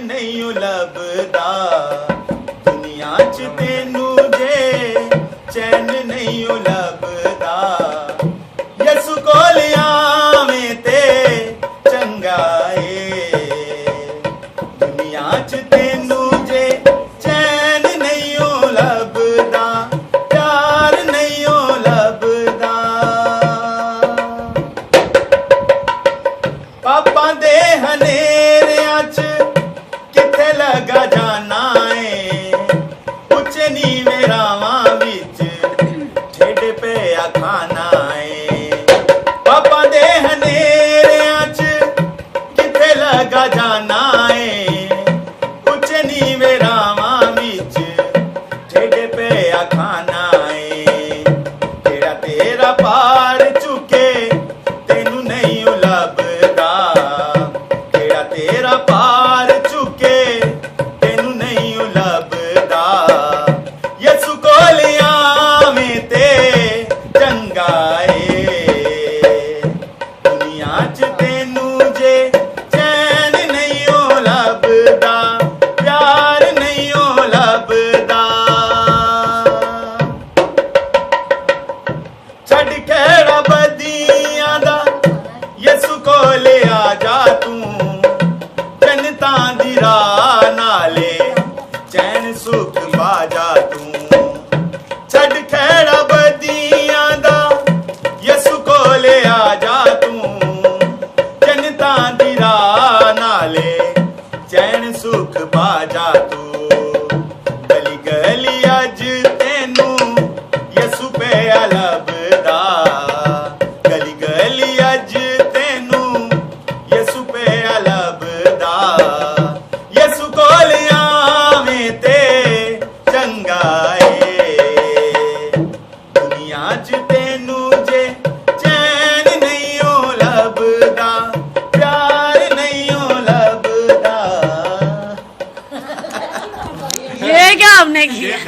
नहीं लभदा दुनिया च तेनू जे चैन नहीं लभदा यसु कोल आवें ते चंगा ए दुनिया च तेनू जे चैन नहीं लभदा प्यार नहीं लभदा पापा दे हनेरियां च किथे लगा जाना है उच्चे नीवे रावां विच ठेड पिया खाना है पापा दे हनेरियां च किथे लगा जाना है उच्चे नीवे रावां विच ठेड पिया खाना है तेरा तेरा पार चुके तेनू नहीं लभदा तेरा तेरा पार चुके तेनू नहीं लभदा यसु कोल आवें ते चंगा ए दुनिया च तेनू जे चैन नहीं लभदा प्यार नहीं लभदा छड़ खेड़ा बदियां दा यसु कोल आ जा तू जनता दी राह नाले चैन सुख पा जा तू छड़ खेड़ा बदियां दा यसु कोल आ जा तू जनता दी राह नाले चैन सुख पा जा तू गली गली अज तेनू यसु पे लभदा गली गली अज तेनू यसु पे लभदा यसु कोल आवें ते चंगा ए दुनिया च तेनू जे चैन नहीं लभदा प्यार नहीं लभदा ये क्या आपने किया?